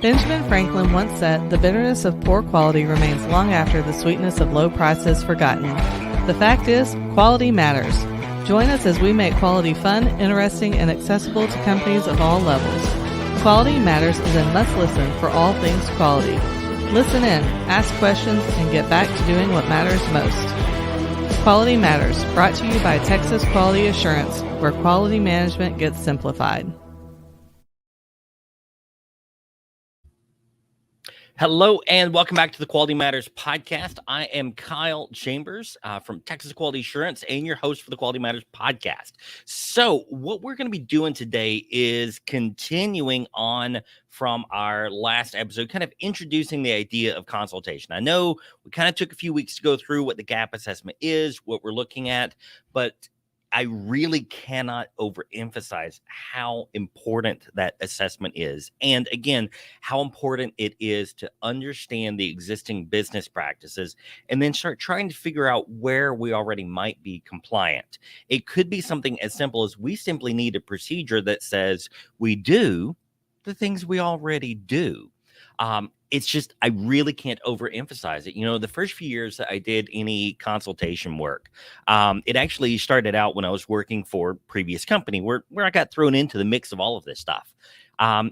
Benjamin Franklin once said, "The bitterness of poor quality remains long after the sweetness of low price is forgotten." The fact is, quality matters. Join us as we make quality fun, interesting, and accessible to companies of all levels. Quality Matters is a must-listen for all things quality. Listen in, ask questions, and get back to doing what matters most. Quality Matters, brought to you by Texas Quality Assurance, where quality management gets simplified. Hello and welcome back to the Quality Matters podcast. I am Kyle Chambers from Texas Quality Assurance and your host for the Quality Matters podcast. So what we're going to be doing today is continuing on from our last episode, kind of introducing the idea of consultation. I know we kind of took a few weeks to go through what the gap assessment is, what we're looking at, but I really cannot overemphasize how important that assessment is. And again, how important it is to understand the existing business practices and then start trying to figure out where we already might be compliant. It could be something as simple as we simply need a procedure that says we do the things we already do. It's just, I really can't overemphasize it. You know, the first few years that I did any consultation work, it actually started out when I was working for a previous company where I got thrown into the mix of all of this stuff.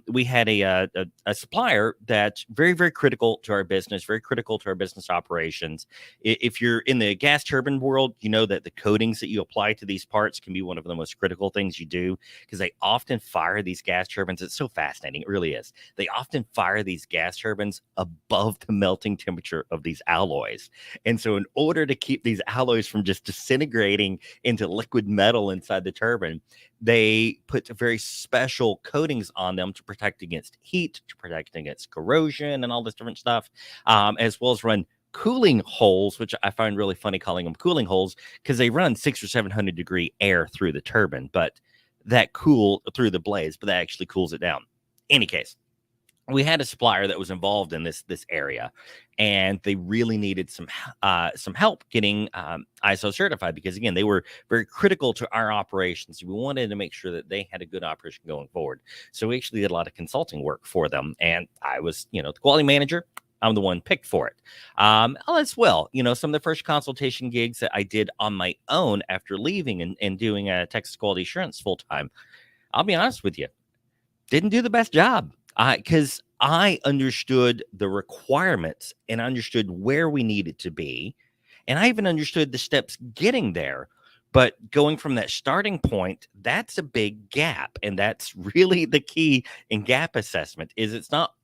We had a supplier that's very, very critical to our business, very critical to our business operations. If you're in the gas turbine world, you know that the coatings that you apply to these parts can be one of the most critical things you do because they often fire these gas turbines. It's so fascinating. It really is. They often fire these gas turbines above the melting temperature of these alloys. And so in order to keep these alloys from just disintegrating into liquid metal inside the turbine, they put very special coatings on them to protect against heat, to protect against corrosion and all this different stuff, as well as run cooling holes, which I find really funny calling them cooling holes because they run 600 or 700 degree air through the turbine, but that cool through the blades, but that actually cools it down. Any case, we had a supplier that was involved in this area, and they really needed some help getting ISO certified because, again, they were very critical to our operations. We wanted to make sure that they had a good operation going forward. So we actually did a lot of consulting work for them, and I was, the quality manager. I'm the one picked for it. As well, some of the first consultation gigs that I did on my own after leaving and doing Texas Quality Assurance full time, I'll be honest with you, didn't do the best job. Because I understood the requirements and understood where we needed to be. And I even understood the steps getting there. But going from that starting point, that's a big gap. And that's really the key in gap assessment is it's not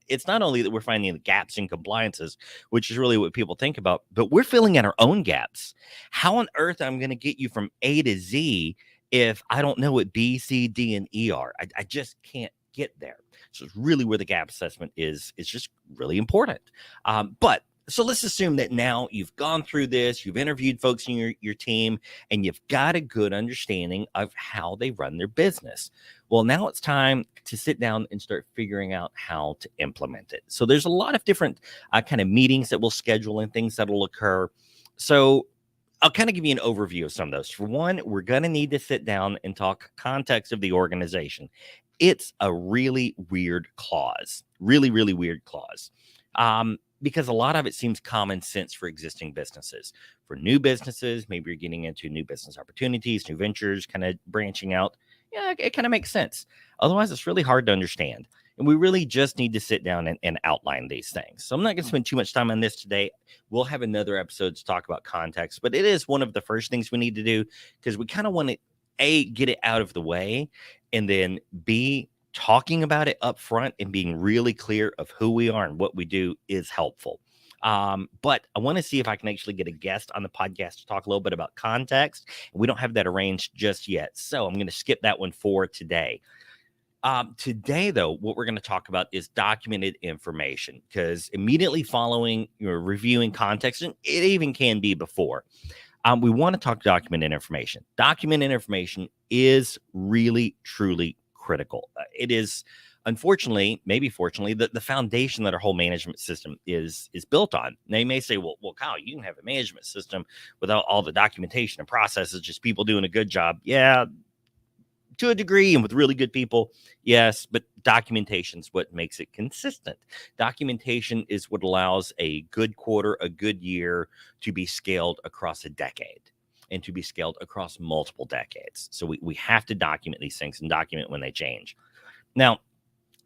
only that we're finding the gaps in compliances, which is really what people think about, but we're filling in our own gaps. How on earth I'm going to get you from A to Z if I don't know what B, C, D, and E are? I just can't get there. So it's really where the gap assessment is just really important. So let's assume that now you've gone through this, you've interviewed folks in your team, and you've got a good understanding of how they run their business. Well, now it's time to sit down and start figuring out how to implement it. So there's a lot of different kind of meetings that we'll schedule and things that will occur. So I'll kind of give you an overview of some of those. For one, we're going to need to sit down and talk context of the organization. It's a really weird clause, really, really weird clause, because a lot of it seems common sense for existing businesses. For new businesses, maybe you're getting into new business opportunities, new ventures, kind of branching out. Yeah, it kind of makes sense. Otherwise, it's really hard to understand. And we really just need to sit down and outline these things. So I'm not going to spend too much time on this today. We'll have another episode to talk about context, but it is one of the first things we need to do because we kind of want to, A, get it out of the way, and then B, talking about it up front and being really clear of who we are and what we do is helpful. But I want to see if I can actually get a guest on the podcast to talk a little bit about context. We don't have that arranged just yet, so I'm going to skip that one for today. Today, though, what we're going to talk about is documented information because immediately following your reviewing context, and it even can be before, we want to talk documented information. Documented information is really, truly critical. It is, unfortunately, maybe fortunately, the foundation that our whole management system is built on. Now, you may say, well, Kyle, you can have a management system without all the documentation and processes, just people doing a good job. Yeah, to a degree and with really good people, yes, but documentation is what makes it consistent. Documentation is what allows a good quarter, a good year to be scaled across a decade and to be scaled across multiple decades. So we have to document these things and document when they change. Now,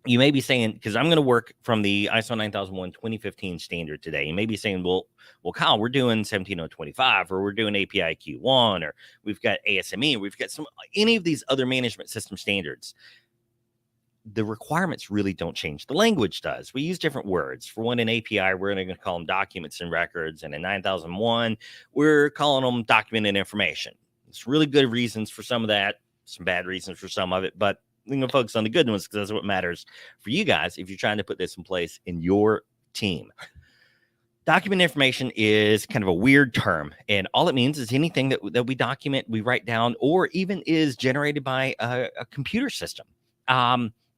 you may be saying, because I'm going to work from the ISO 9001 2015 standard today, you may be saying, well, Kyle, we're doing 17025, or we're doing API Q1, or we've got ASME, or we've got any of these other management system standards. The requirements really don't change. The language does. We use different words. For one, in API, we're going to call them documents and records. And in 9001, we're calling them documented information. There's really good reasons for some of that, some bad reasons for some of it, but we're going to focus on the good ones because that's what matters for you guys if you're trying to put this in place in your team. Document information is kind of a weird term, and all it means is anything that we document, we write down, or even is generated by a computer system.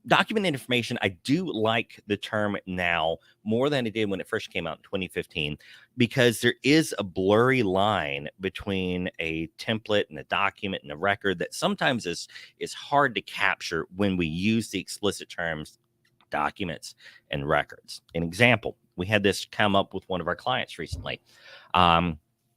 Document information, I do like the term now more than I did when it first came out in 2015, because there is a blurry line between a template and a document and a record that sometimes is hard to capture when we use the explicit terms documents and records. An example, we had this come up with one of our clients recently.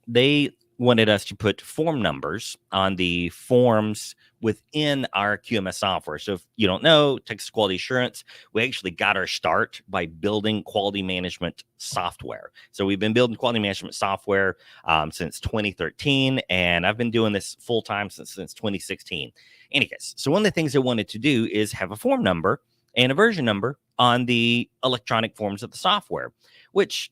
They wanted us to put form numbers on the forms within our QMS software. So if you don't know, Texas Quality Assurance, we actually got our start by building quality management software. So we've been building quality management software since 2013, and I've been doing this full time since 2016. Any case, so one of the things I wanted to do is have a form number and a version number on the electronic forms of the software, which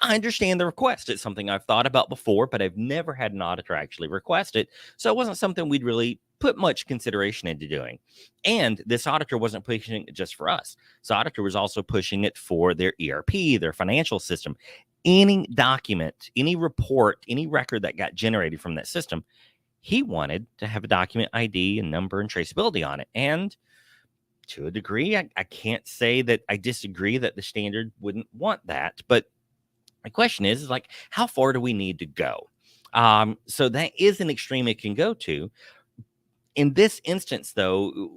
I understand the request. It's something I've thought about before, but I've never had an auditor actually request it. So it wasn't something we'd really put much consideration into doing. And this auditor wasn't pushing it just for us. This auditor was also pushing it for their ERP, their financial system. Any document, any report, any record that got generated from that system, he wanted to have a document ID and number and traceability on it. And to a degree, I can't say that I disagree that the standard wouldn't want that, but my question is like, how far do we need to go? So that is an extreme it can go to. In this instance, though,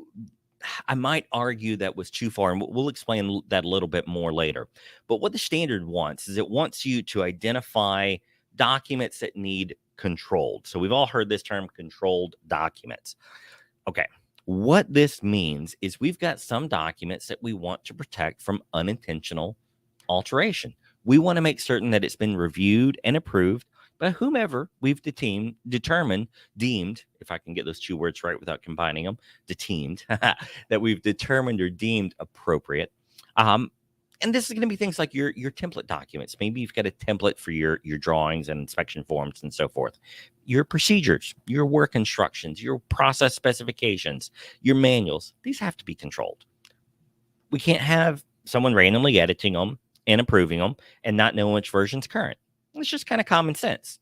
I might argue that was too far, and we'll explain that a little bit more later. But what the standard wants is it wants you to identify documents that need controlled. So we've all heard this term, controlled documents. Okay. What this means is we've got some documents that we want to protect from unintentional alteration. We want to make certain that it's been reviewed and approved by whomever we've deemed, if I can get those two words right without combining them, that we've determined or deemed appropriate. And this is going to be things like your template documents. Maybe you've got a template for your drawings and inspection forms and so forth. Your procedures, your work instructions, your process specifications, your manuals, these have to be controlled. We can't have someone randomly editing them and approving them and not knowing which version's current. It's just kind of common sense.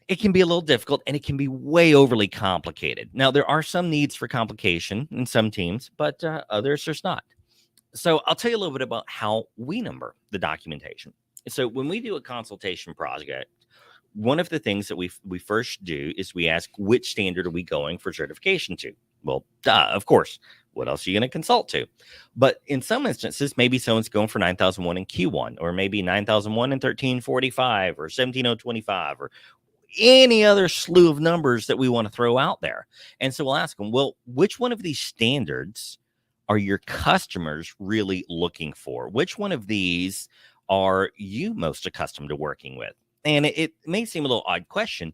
It can be a little difficult and it can be way overly complicated. Now, there are some needs for complication in some teams, but others there's not. So I'll tell you a little bit about how we number the documentation. So when we do a consultation project, one of the things that we first do is we ask, which standard are we going for certification to? Well, of course. What else are you going to consult to? But in some instances, maybe someone's going for 9001 in Q1, or maybe 9001 in 1345, or 17025, or any other slew of numbers that we want to throw out there. And so we'll ask them, well, which one of these standards are your customers really looking for? Which one of these are you most accustomed to working with? And it may seem a little odd question,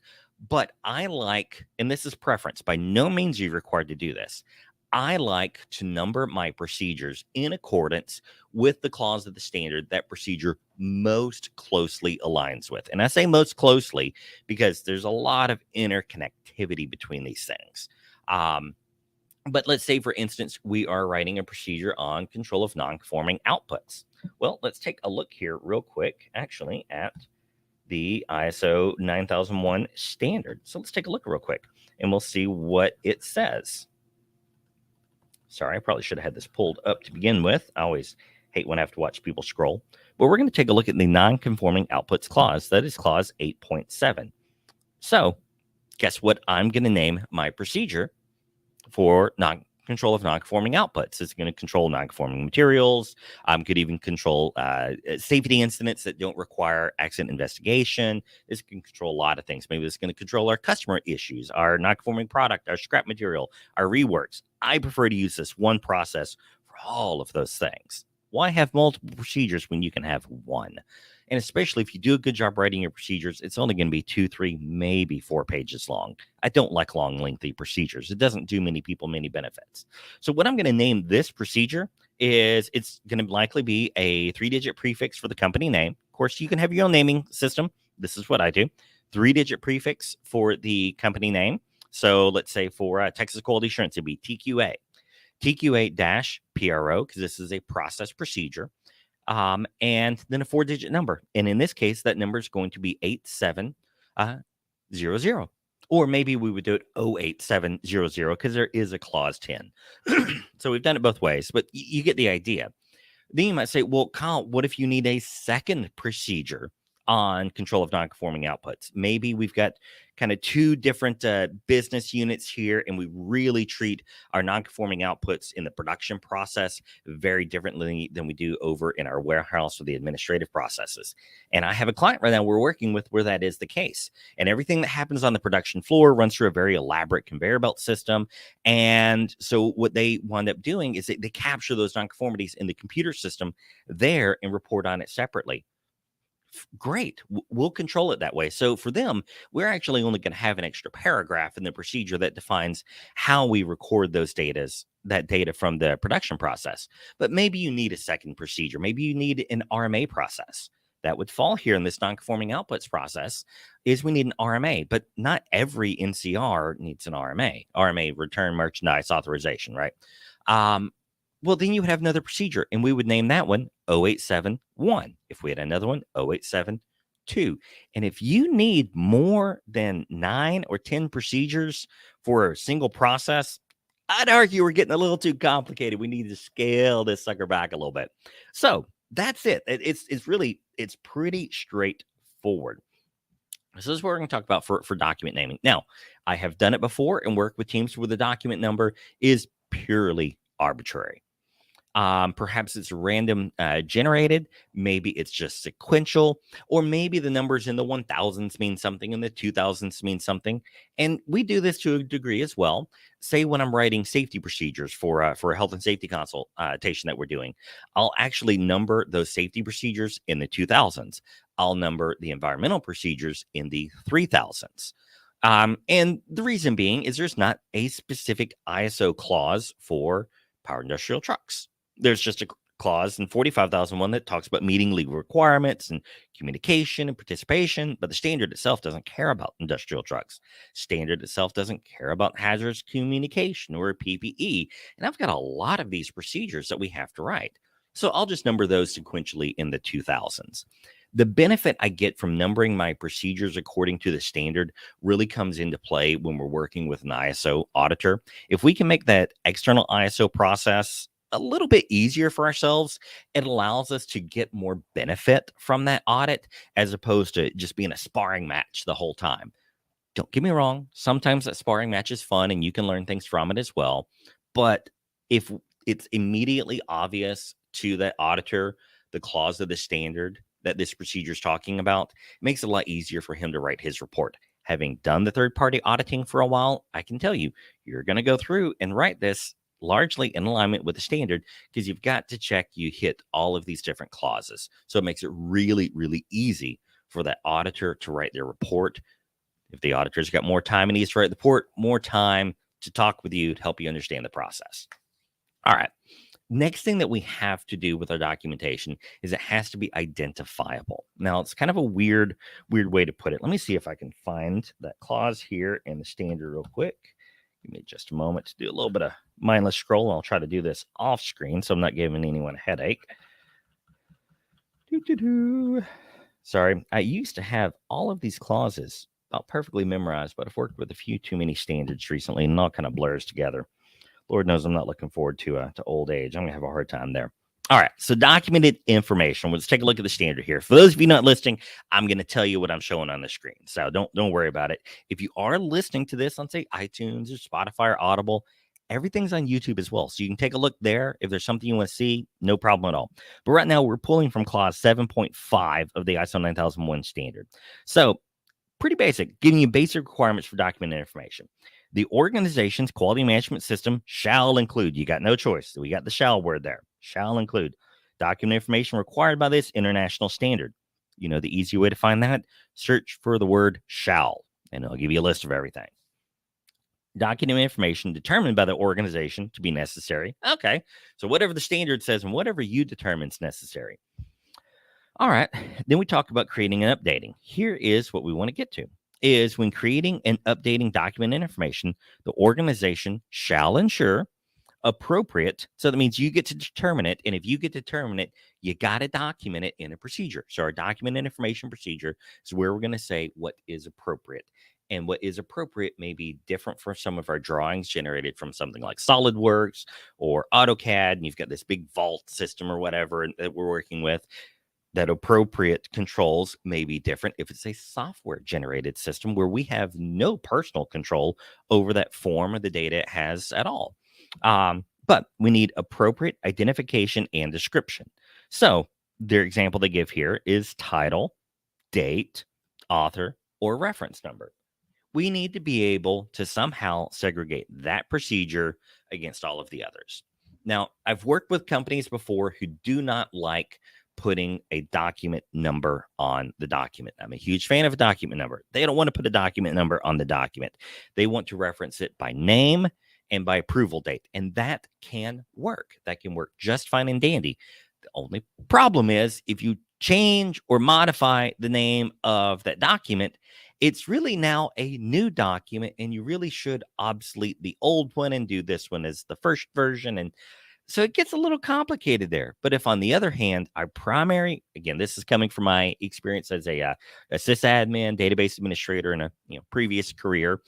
but I like, and this is preference, by no means are you required to do this. I like to number my procedures in accordance with the clause of the standard that procedure most closely aligns with. And I say most closely because there's a lot of interconnectivity between these things. But let's say, for instance, we are writing a procedure on control of non-conforming outputs. Well, let's take a look here real quick, actually, at the ISO 9001 standard. So let's take a look real quick, and we'll see what it says. Sorry, I probably should have had this pulled up to begin with. I always hate when I have to watch people scroll. But we're going to take a look at the non-conforming outputs clause. That is clause 8.7. So guess what I'm going to name my procedure for control of non-conforming outputs. It's going to control non-conforming materials. Could even control safety incidents that don't require accident investigation. This can control a lot of things. Maybe it's going to control our customer issues, our non-conforming product, our scrap material, our reworks. I prefer to use this one process for all of those things. Why have multiple procedures when you can have one? And especially if you do a good job writing your procedures, it's only going to be 2, 3, maybe 4 pages long. I don't like long, lengthy procedures. It doesn't do many people many benefits. So what I'm going to name this procedure is, it's going to likely be a 3-digit prefix for the company name. Of course, you can have your own naming system. This is what I do. 3-digit prefix for the company name. So let's say for Texas Quality Assurance, it'd be TQA. TQA-PRO, because this is a process procedure. And then a 4-digit number. And in this case, that number is going to be 8700. Or maybe we would do it 08700 because there is a clause 10. So we've done it both ways, but you get the idea. Then you might say, well, Kyle, what if you need a second procedure on control of non-conforming outputs? Maybe we've got kind of 2 different business units here, and we really treat our non-conforming outputs in the production process very differently than we do over in our warehouse or the administrative processes. And I have a client right now we're working with where that is the case. And everything that happens on the production floor runs through a very elaborate conveyor belt system. And so what they wind up doing is they capture those non-conformities in the computer system there and report on it separately. Great. We'll control it that way. So for them, we're actually only going to have an extra paragraph in the procedure that defines how we record that data from the production process. But maybe you need a second procedure. Maybe you need an RMA process. That would fall here in this non-conforming outputs process, is we need an RMA, but not every NCR needs an RMA. RMA, return merchandise authorization, right? Well, then you would have another procedure, and we would name that one 0871. If we had another one, 0872. And if you need more than 9 or 10 procedures for a single process, I'd argue we're getting a little too complicated. We need to scale this sucker back a little bit. So that's it. It's pretty straightforward. So this is what we're going to talk about for document naming. Now, I have done it before and worked with teams where the document number is purely arbitrary. Perhaps it's random generated. Maybe it's just sequential, or maybe the numbers in the 1000s mean something and the 2000s mean something. And we do this to a degree as well. Say when I'm writing safety procedures for a health and safety consultation that we're doing, I'll actually number those safety procedures in the 2000s. I'll number the environmental procedures in the 3000s. And the reason being is there's not a specific ISO clause for power industrial trucks. There's just a clause in 45,001 that talks about meeting legal requirements and communication and participation, but the standard itself doesn't care about industrial trucks. Standard itself doesn't care about hazardous communication or PPE. And I've got a lot of these procedures that we have to write. So I'll just number those sequentially in the 2000s. The benefit I get from numbering my procedures according to the standard really comes into play when we're working with an ISO auditor. If we can make that external ISO process a little bit easier for ourselves, it allows us to get more benefit from that audit as opposed to just being a sparring match the whole time. Don't get me wrong. Sometimes that sparring match is fun and you can learn things from it as well. But if it's immediately obvious to that auditor, the clause of the standard that this procedure is talking about, it makes it a lot easier for him to write his report. Having done the third-party auditing for a while, I can tell you, you're going to go through and write this largely in alignment with the standard because you've got to check you hit all of these different clauses. So it makes it really, really easy for that auditor to write their report. If the auditor's got more time and needs to write the report, more time to talk with you to help you understand the process. All right. Next thing that we have to do with our documentation is it has to be identifiable. Now, it's kind of a weird way to put it. Let me see if I can find that clause here in the standard real quick. Give me just a moment to do a little bit of mindless scroll. I'll try to do this off screen so I'm not giving anyone a headache. Sorry, I used to have all of these clauses about perfectly memorized, but I've worked with a few too many standards recently and it all kind of blurs together. Lord knows I'm not looking forward to old age. I'm going to have a hard time there. All right, so documented information. Let's take a look at the standard here. For those of you not listening, I'm going to tell you what I'm showing on the screen. So don't worry about it. If you are listening to this on, say, iTunes or Spotify or Audible, Everything's on YouTube as well. So you can take a look there. If there's something you want to see, no problem at all. But right now we're pulling from clause 7.5 of the ISO 9001 standard. So pretty basic, giving you basic requirements for document information. The organization's quality management system shall include, you got no choice. We got the shall word there, shall include document information required by this international standard. You know, the easy way to find that, search for the word shall, and it'll give you a list of everything. Document information determined by the organization to be necessary. Okay, so whatever the standard says and whatever you determine is necessary. All right, then we talk about creating and updating. Here is what we want to get to, is when creating and updating document information, the organization shall ensure appropriate. So that means you get to determine it. And if you get to determine it, you got to document it in a procedure. So our document information procedure is where we're going to say what is appropriate. And what is appropriate may be different for some of our drawings generated from something like SolidWorks or AutoCAD. And you've got this big vault system or whatever that we're working with. That appropriate controls may be different if it's a software generated system where we have no personal control over that form or the data it has at all. But we need appropriate identification and description. So their example they give here is title, date, author, or reference number. We need to be able to somehow segregate that procedure against all of the others. Now, I've worked with companies before who do not like putting a document number on the document. I'm a huge fan of a document number. They don't want to put a document number on the document. They want to reference it by name and by approval date. And that can work. That can work just fine and dandy. The only problem is if you change or modify the name of that document, it's really now a new document, and you really should obsolete the old one and do this one as the first version. And so it gets a little complicated there. But if, on the other hand, our primary, again, this is coming from my experience as a sysadmin, database administrator in a previous career,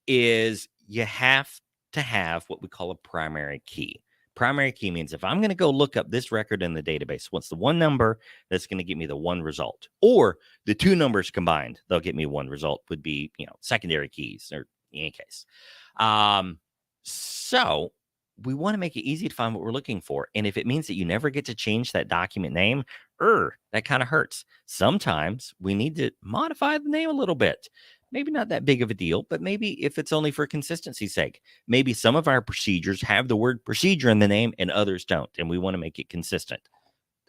is you have to have what we call a primary key. Primary key means if I'm going to go look up this record in the database, what's the one number that's going to get me the one result? Or the two numbers combined, they'll get me one result, would be, secondary keys, or in any case. So we want to make it easy to find what we're looking for. And if it means that you never get to change that document name, that kind of hurts. Sometimes we need to modify the name a little bit. Maybe not that big of a deal, but maybe if it's only for consistency's sake, maybe some of our procedures have the word procedure in the name and others don't, and we want to make it consistent.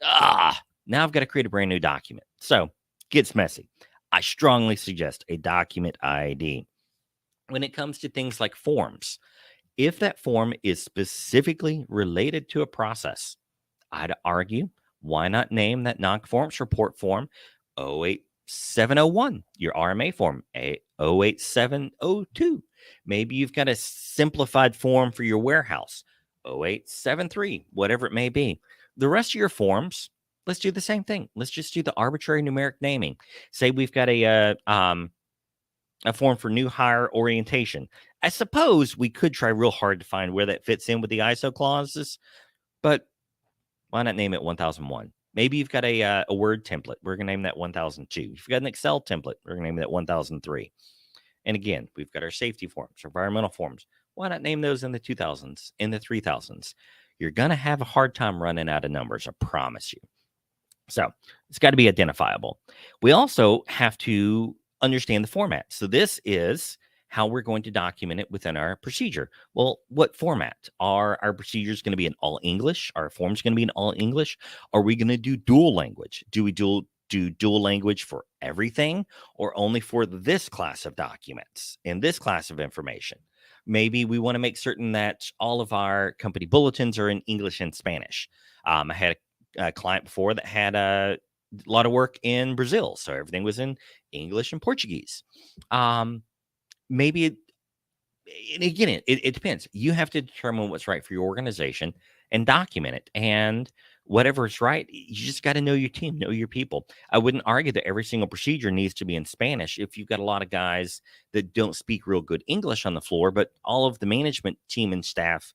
Now I've got to create a brand new document. So it gets messy. I strongly suggest a document ID. When it comes to things like forms, if that form is specifically related to a process, I'd argue, why not name that non-conformance report form 08701, your RMA form 08702. Maybe you've got a simplified form for your warehouse, 0873, whatever it may be. The rest of your forms, let's do the same thing. Let's just do the arbitrary numeric naming. Say we've got a form for new hire orientation. I suppose we could try real hard to find where that fits in with the ISO clauses, but why not name it 1001? Maybe you've got a Word template. We're going to name that 1002. If you've got an Excel template, we're going to name that 1003. And again, we've got our safety forms, environmental forms. Why not name those in the 2000s, in the 3000s? You're going to have a hard time running out of numbers, I promise you. So it's got to be identifiable. We also have to understand the format. So this is how we're going to document it within our procedure. Well, what format? Are our procedures going to be in all English? Are our forms going to be in all English? Are we going to do dual language? Do we do dual language for everything, or only for this class of documents and this class of information? Maybe we want to make certain that all of our company bulletins are in English and Spanish. I had a client before that had a lot of work in Brazil, so everything was in English and Portuguese. Maybe and again, it depends. You have to determine what's right for your organization and document it. And whatever is right, you just got to know your team, know your people. I wouldn't argue that every single procedure needs to be in Spanish if you've got a lot of guys that don't speak real good English on the floor, but all of the management team and staff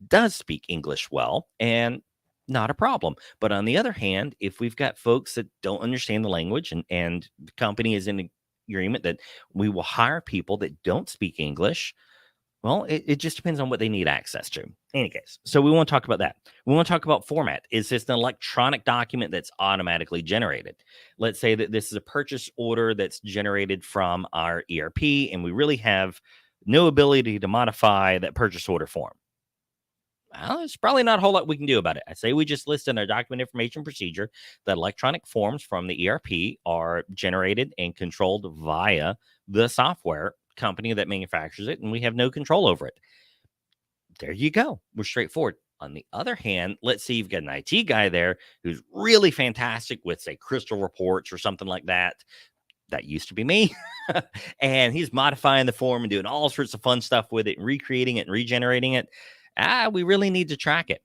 does speak English well, and not a problem. But on the other hand, if we've got folks that don't understand the language and the company is in agreement that we will hire people that don't speak English, Well, it just depends on what they need access to. In any case, so we want to talk about that. We want to talk about format. Is this an electronic document that's automatically generated? Let's say that this is a purchase order that's generated from our ERP, and we really have no ability to modify that purchase order form. Well, there's probably not a whole lot we can do about it. I say we just list in our document information procedure that electronic forms from the ERP are generated and controlled via the software company that manufactures it, and we have no control over it. There you go. We're straightforward. On the other hand, let's say you've got an IT guy there who's really fantastic with, say, crystal reports or something like that. That used to be me. And he's modifying the form and doing all sorts of fun stuff with it, and recreating it and regenerating it. We really need to track it.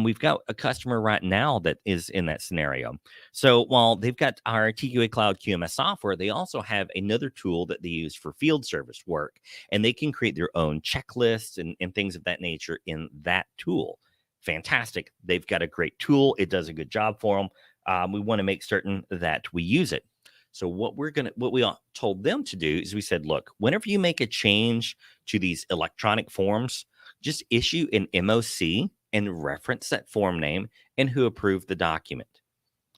We've got a customer right now that is in that scenario. So while they've got our TQA Cloud QMS software, they also have another tool that they use for field service work, and they can create their own checklists and things of that nature in that tool. Fantastic. They've got a great tool. It does a good job for them. We want to make certain that we use it. So what we told them to do is we said, look, whenever you make a change to these electronic forms, just issue an MOC and reference that form name and who approved the document.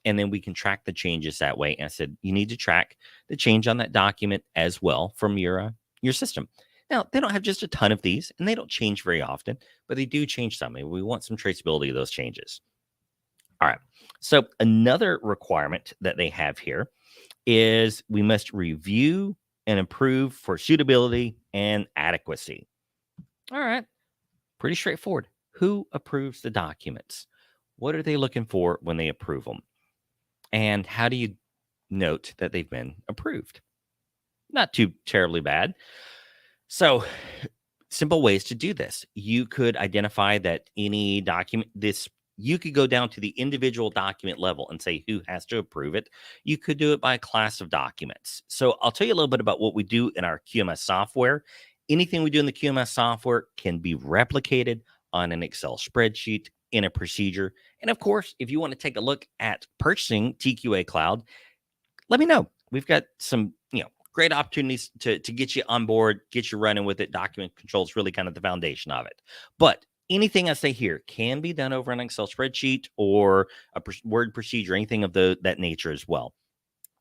And then we can track the changes that way. And I said, you need to track the change on that document as well from your system. Now, they don't have just a ton of these, and they don't change very often, but they do change some. And we want some traceability of those changes. All right. So another requirement that they have here is we must review and approve for suitability and adequacy. All right. Pretty straightforward. Who approves the documents? What are they looking for when they approve them? And how do you note that they've been approved? Not too terribly bad. So, simple ways to do this. You could identify that any document, you could go down to the individual document level and say who has to approve it. You could do it by class of documents. So I'll tell you a little bit about what we do in our QMS software. Anything we do in the QMS software can be replicated on an Excel spreadsheet in a procedure. And of course, if you want to take a look at purchasing TQA Cloud, let me know. We've got some, great opportunities to get you on board, get you running with it. Document control is really kind of the foundation of it. But anything I say here can be done over an Excel spreadsheet or a word procedure, anything of that nature as well.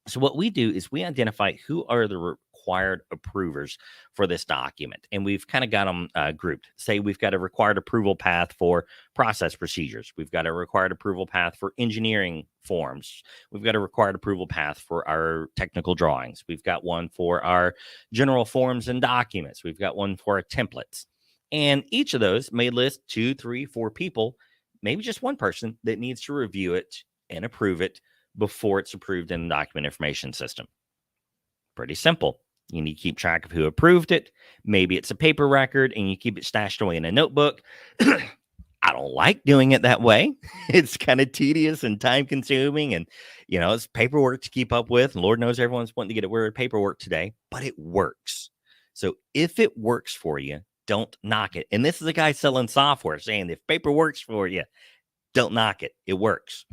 So what we do is we identify who are the required approvers for this document. And we've kind of got them grouped. Say we've got a required approval path for process procedures. We've got a required approval path for engineering forms. We've got a required approval path for our technical drawings. We've got one for our general forms and documents. We've got one for our templates. And each of those may list 2, 3, 4 people, maybe just one person that needs to review it and approve it before it's approved in the document information system. Pretty simple. You need to keep track of who approved it. Maybe it's a paper record and you keep it stashed away in a notebook. I don't like doing it that way. It's kind of tedious and time consuming, and it's paperwork to keep up with. And Lord knows everyone's wanting to get rid of paperwork today, but it works. So if it works for you, don't knock it. And this is a guy selling software saying if paper works for you, don't knock it. It works.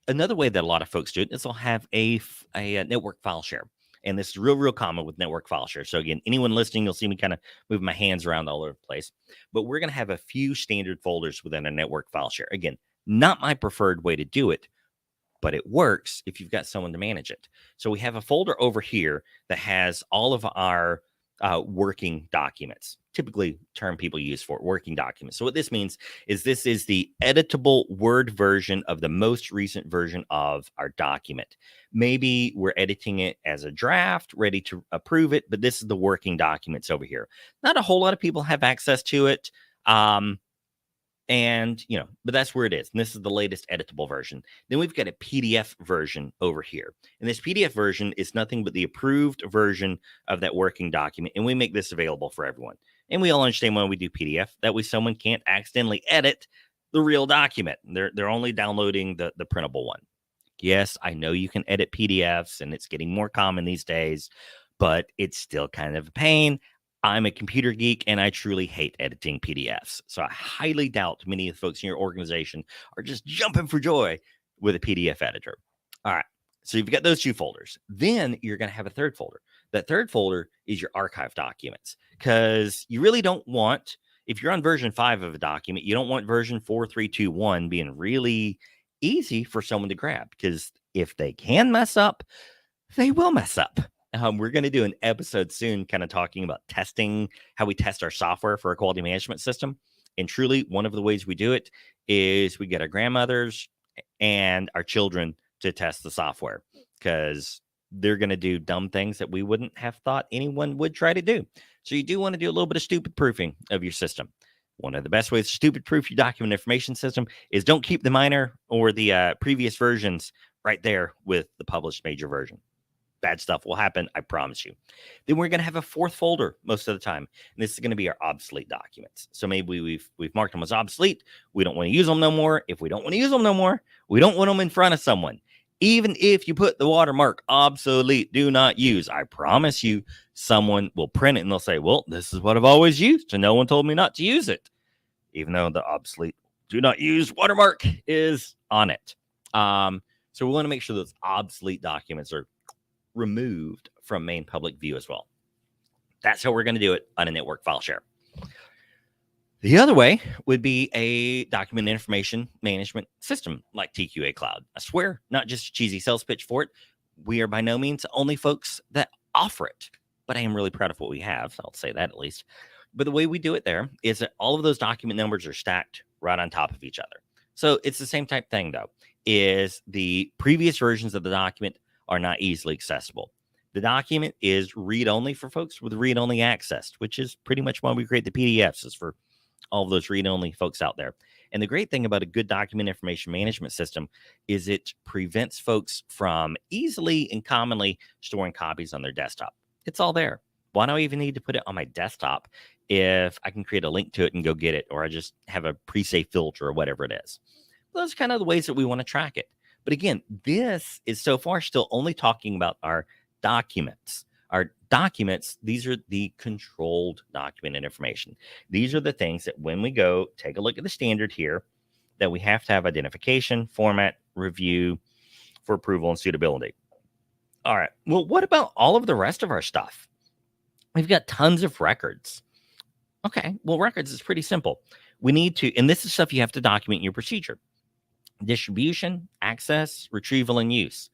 Another way that a lot of folks do it is they'll have a network file share. And this is real common with network file share. So again, anyone listening, you'll see me kind of move my hands around all over the place. But we're going to have a few standard folders within a network file share. Again, not my preferred way to do it, but it works if you've got someone to manage it. So we have a folder over here that has all of our working documents, typically term people use for working documents. So what this means is this is the editable Word version of the most recent version of our document. Maybe we're editing it as a draft, ready to approve it, but this is the working documents over here. Not a whole lot of people have access to it. But that's where it is. And this is the latest editable version. Then we've got a PDF version over here. And this PDF version is nothing but the approved version of that working document. And we make this available for everyone. And we all understand when we do PDF, that way someone can't accidentally edit the real document. They're only downloading the printable one. Yes, I know you can edit PDFs and it's getting more common these days, but it's still kind of a pain. I'm a computer geek and I truly hate editing PDFs. So I highly doubt many of the folks in your organization are just jumping for joy with a PDF editor. All right. So you've got those two folders. Then you're going to have a third folder. That third folder is your archive documents, because you really don't want, if you're on version 5 of a document, you don't want version 4321 being really easy for someone to grab, because if they can mess up, they will mess up. We're going to do an episode soon kind of talking about testing, how we test our software for a quality management system. And truly, one of the ways we do it is we get our grandmothers and our children to test the software, because they're going to do dumb things that we wouldn't have thought anyone would try to do. So you do want to do a little bit of stupid proofing of your system. One of the best ways to stupid proof your document information system is don't keep the minor or the previous versions right there with the published major version. Bad stuff will happen, I promise you. Then we're going to have a fourth folder most of the time, and this is going to be our obsolete documents. So maybe we've marked them as obsolete. We don't want to use them no more. If we don't want to use them no more, we don't want them in front of someone. Even if you put the watermark obsolete, do not use, I promise you, someone will print it and they'll say, well, this is what I've always used, and no one told me not to use it, even though the obsolete do not use watermark is on it. So we want to make sure those obsolete documents are removed from main public view as well. That's how we're going to do it on a network file share. The other way would be a document information management system like TQA Cloud. I swear, not just a cheesy sales pitch for it. We are by no means the only folks that offer it, but I am really proud of what we have. I'll say that at least. But the way we do it there is that all of those document numbers are stacked right on top of each other. So it's the same type thing, though, is the previous versions of the document are not easily accessible. The document is read-only for folks with read-only access, which is pretty much why we create the PDFs, is for all of those read-only folks out there. And the great thing about a good document information management system is it prevents folks from easily and commonly storing copies on their desktop. It's all there. Why do I even need to put it on my desktop if I can create a link to it and go get it, or I just have a pre-save filter or whatever it is? Those are kind of the ways that we want to track it. But again, this is so far still only talking about our documents. Our documents, these are the controlled document and information. These are the things that when we go take a look at the standard here, that we have to have identification, format, review for approval and suitability. All right. Well, what about all of the rest of our stuff? We've got tons of records. Okay. Well, records is pretty simple. We need to, and this is stuff you have to document in your procedure. Distribution, access, retrieval, and use.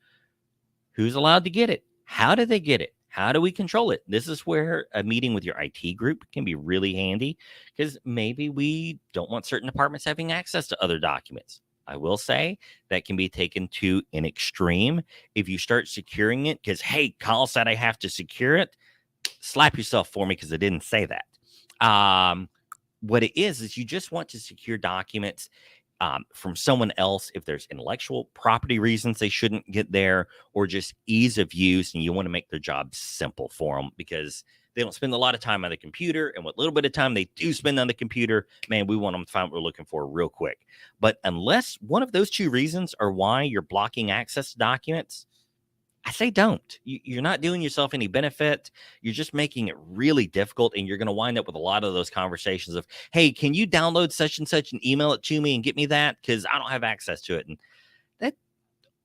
Who's allowed to get it? How do they get it? How do we control it? This is where a meeting with your IT group can be really handy, because maybe we don't want certain departments having access to other documents. I will say that can be taken to an extreme. If you start securing it, because, hey, Kyle said I have to secure it, slap yourself for me because I didn't say that. What it is you just want to secure documents from someone else if there's intellectual property reasons they shouldn't get there, or just ease of use, and you want to make their job simple for them because they don't spend a lot of time on the computer, and what little bit of time they do spend on the computer, man, we want them to find what we're looking for real quick. But unless one of those two reasons are why you're blocking access to documents, I say don't. You're not doing yourself any benefit. You're just making it really difficult, and you're going to wind up with a lot of those conversations of, hey, can you download such and such and email it to me and get me that? Because I don't have access to it. And that,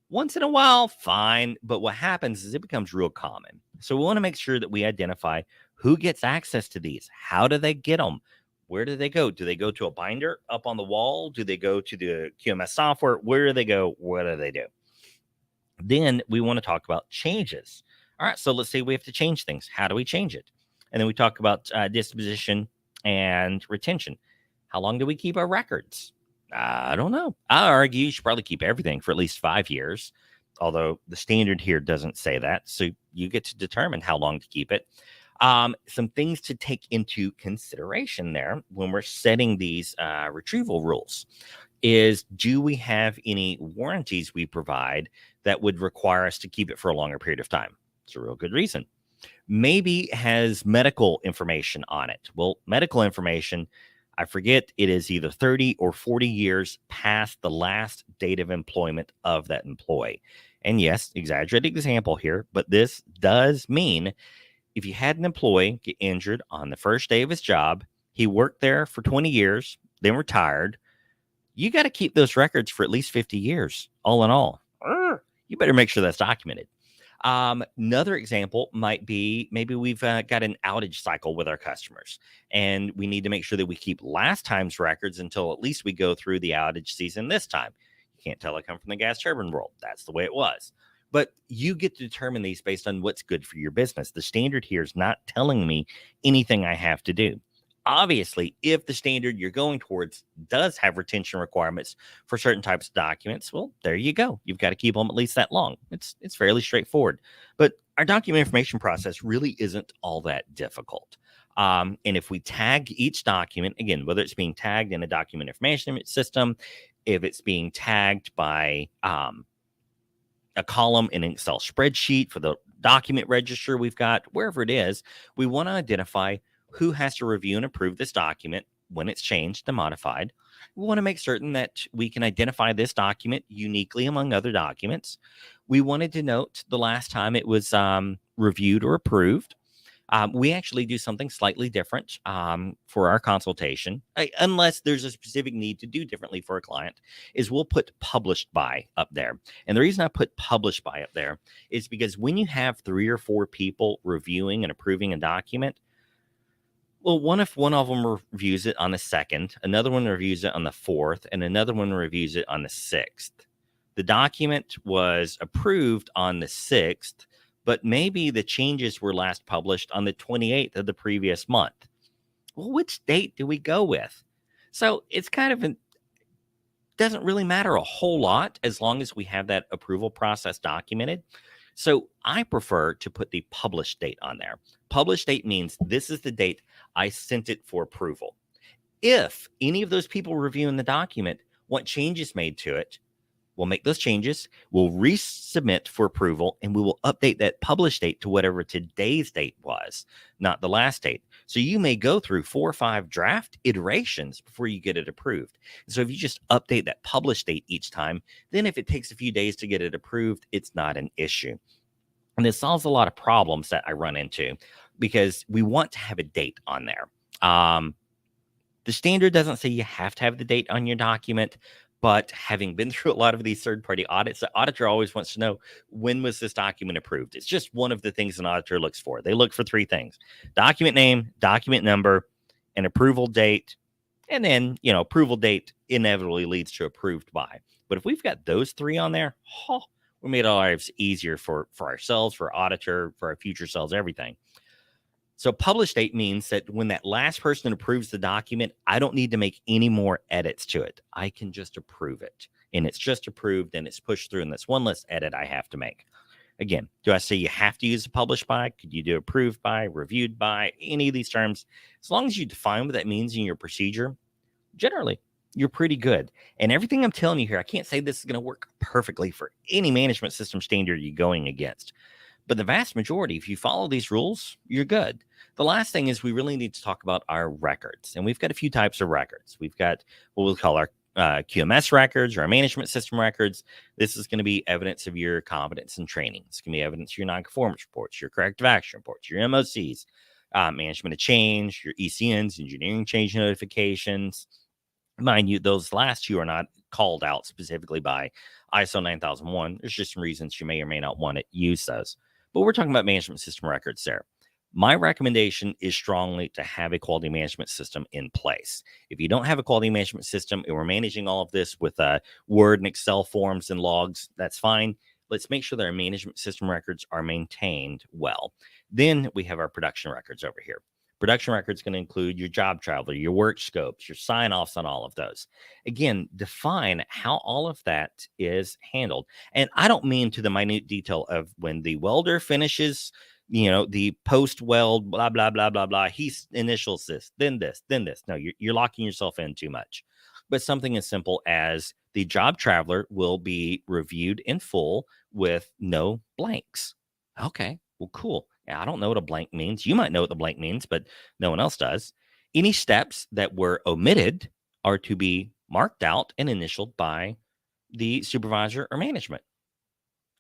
once in a while, fine. But what happens is it becomes real common. So we want to make sure that we identify who gets access to these. How do they get them? Where do they go? Do they go to a binder up on the wall? Do they go to the QMS software? Where do they go? What do they do? Then we want to talk about changes. All right, so let's say we have to change things. How do we change it? And then we talk about disposition and retention. How long do we keep our records? I don't know. I argue you should probably keep everything for at least 5 years, although the standard here doesn't say that. So you get to determine how long to keep it. Some things to take into consideration there when we're setting these retrieval rules is, do we have any warranties we provide that would require us to keep it for a longer period of time? It's a real good reason. Maybe it has medical information on it. Well, medical information, I forget, it is either 30 or 40 years past the last date of employment of that employee. And yes, exaggerated example here, but this does mean if you had an employee get injured on the first day of his job, he worked there for 20 years, then retired, you got to keep those records for at least 50 years, all in all. You better make sure that's documented. Another example might be maybe we've got an outage cycle with our customers, and we need to make sure that we keep last time's records until at least we go through the outage season this time. You can't tell I come from the gas turbine world. That's the way it was. But you get to determine these based on what's good for your business. The standard here is not telling me anything I have to do. Obviously, if the standard you're going towards does have retention requirements for certain types of documents, well, there you go. You've got to keep them at least that long. It's fairly straightforward. But our document information process really isn't all that difficult. And if we tag each document, again, whether it's being tagged in a document information system, if it's being tagged by a column in an Excel spreadsheet for the document register we've got, wherever it is, we want to identify who has to review and approve this document when it's changed and modified. We want to make certain that we can identify this document uniquely among other documents. We wanted to note the last time it was reviewed or approved. We actually do something slightly different for our consultation, unless there's a specific need to do differently for a client, is we'll put published by up there. And the reason I put published by up there is because when you have 3 or 4 people reviewing and approving a document, well, if one of them reviews it on the 2nd, another one reviews it on the 4th, and another one reviews it on the 6th. The document was approved on the 6th, but maybe the changes were last published on the 28th of the previous month. Well, which date do we go with? So it's kind of doesn't really matter a whole lot as long as we have that approval process documented. So I prefer to put the published date on there. Published date means this is the date I sent it for approval. If any of those people reviewing the document want changes made to it, we'll make those changes, we'll resubmit for approval, and we will update that published date to whatever today's date was, not the last date. So you may go through 4 or 5 draft iterations before you get it approved. So if you just update that published date each time, then if it takes a few days to get it approved, it's not an issue. And this solves a lot of problems that I run into because we want to have a date on there. The standard doesn't say you have to have the date on your document, but having been through a lot of these third-party audits, the auditor always wants to know, when was this document approved? It's just one of the things an auditor looks for. They look for 3 things: document name, document number, and approval date. And then, approval date inevitably leads to approved by. But if we've got those 3 on there, we made our lives easier for ourselves, for auditor, for our future selves, everything. So published date means that when that last person approves the document, I don't need to make any more edits to it. I can just approve it. And it's just approved and it's pushed through. And that's one less edit I have to make. Again, do I say you have to use a published by? Could you do approved by, reviewed by, any of these terms? As long as you define what that means in your procedure, generally, you're pretty good. And everything I'm telling you here, I can't say this is going to work perfectly for any management system standard you're going against. But the vast majority, if you follow these rules, you're good. The last thing is we really need to talk about our records. And we've got a few types of records. We've got what we'll call our QMS records or our management system records. This is going to be evidence of your competence and training. It's going to be evidence of your non-conformance reports, your corrective action reports, your MOCs, management of change, your ECNs, engineering change notifications. Mind you, those last 2 are not called out specifically by ISO 9001. There's just some reasons you may or may not want to use those. But we're talking about management system records there. My recommendation is strongly to have a quality management system in place. If you don't have a quality management system and we're managing all of this with Word and Excel forms and logs, that's fine. Let's make sure that our management system records are maintained well. Then we have our production records over here. Production records going to include your job travel, your work scopes, your sign-offs on all of those. Again, define how all of that is handled. And I don't mean to the minute detail of when the welder finishes, the post-weld, blah, blah, blah, blah, blah. He initials this, then this, then this. No, you're locking yourself in too much. But something as simple as the job traveler will be reviewed in full with no blanks. Okay, well, cool. I don't know what a blank means. You might know what the blank means, but no one else does. Any steps that were omitted are to be marked out and initialed by the supervisor or management.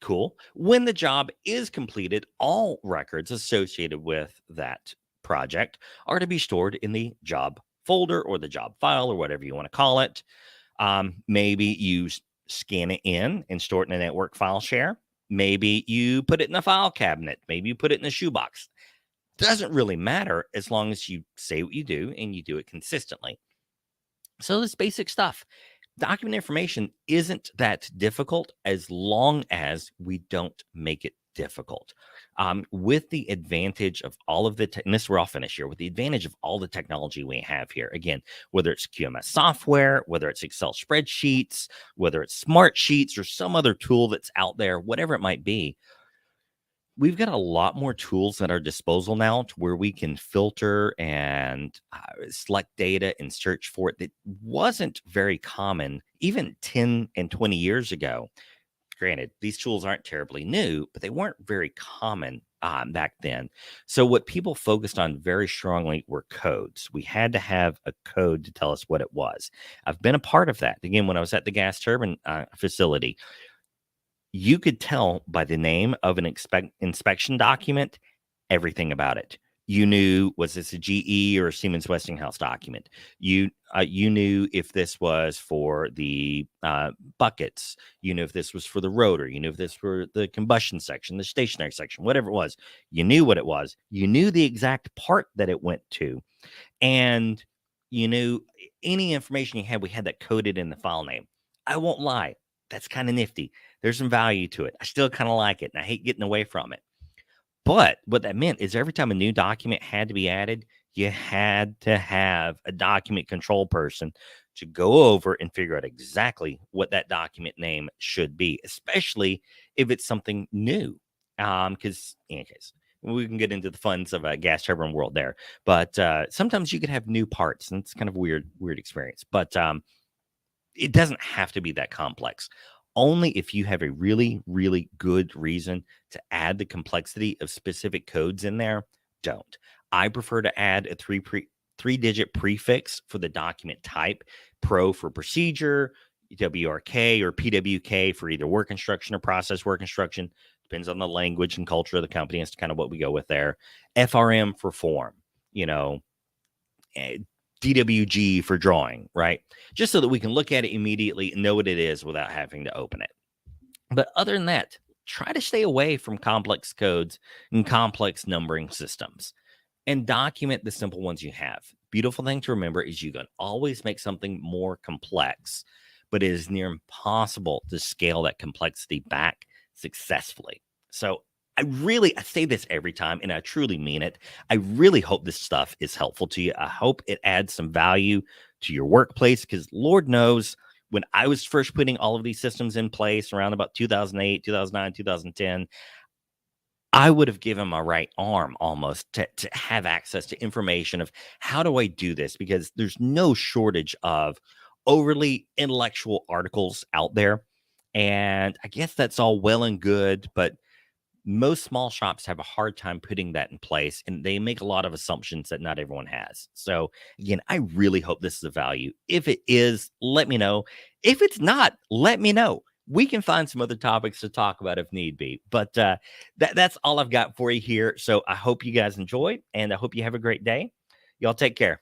Cool. When the job is completed, all records associated with that project are to be stored in the job folder or the job file or whatever you want to call it. Maybe you scan it in and store it in a network file share. Maybe you put it in a file cabinet. Maybe you put it in a shoebox. Doesn't really matter as long as you say what you do and you do it consistently. So this basic stuff. Document information isn't that difficult as long as we don't make it difficult. With the advantage of all of the, and this we're all finished here, with the advantage of all the technology we have here, again, whether it's QMS software, whether it's Excel spreadsheets, whether it's smart sheets or some other tool that's out there, whatever it might be, we've got a lot more tools at our disposal now to where we can filter and select data and search for it that wasn't very common even 10 and 20 years ago. Granted, these tools aren't terribly new, but they weren't very common back then. So what people focused on very strongly were codes. We had to have a code to tell us what it was. I've been a part of that. Again, when I was at the gas turbine facility, you could tell by the name of an inspection document everything about it. You knew, was this a GE or a Siemens Westinghouse document? You knew if this was for the buckets. You knew if this was for the rotor. You knew if this were the combustion section, the stationary section, whatever it was. You knew what it was. You knew the exact part that it went to. And you knew any information you had, we had that coded in the file name. I won't lie. That's kind of nifty. There's some value to it. I still kind of like it, and I hate getting away from it. But what that meant is every time a new document had to be added, you had to have a document control person to go over and figure out exactly what that document name should be, especially if it's something new. Because in any case, we can get into the funs of a gas turbine world there. But sometimes you could have new parts, and it's kind of weird experience. But it doesn't have to be that complex. Only if you have a really, really good reason to add the complexity of specific codes in there, don't. I prefer to add a three-digit prefix for the document type, PRO for procedure, WRK or PWK for either work instruction or process work instruction. Depends on the language and culture of the company. That's kind of what we go with there. FRM for form, DWG for drawing, right? Just so that we can look at it immediately and know what it is without having to open it. But other than that, try to stay away from complex codes and complex numbering systems and document the simple ones you have. Beautiful thing to remember is you can always make something more complex, but it is near impossible to scale that complexity back successfully. So I say this every time, and I truly mean it. I really hope this stuff is helpful to you. I hope it adds some value to your workplace, because Lord knows when I was first putting all of these systems in place around about 2008, 2009, 2010, I would have given my right arm almost to have access to information of how do I do this, because there's no shortage of overly intellectual articles out there. And I guess that's all well and good, but most small shops have a hard time putting that in place, and they make a lot of assumptions that not everyone has. So again, I really hope this is of value. If it is, let me know. If it's not, let me know. We can find some other topics to talk about if need be. But that's all I've got for you here. So I hope you guys enjoy, and I hope you have a great day. Y'all take care.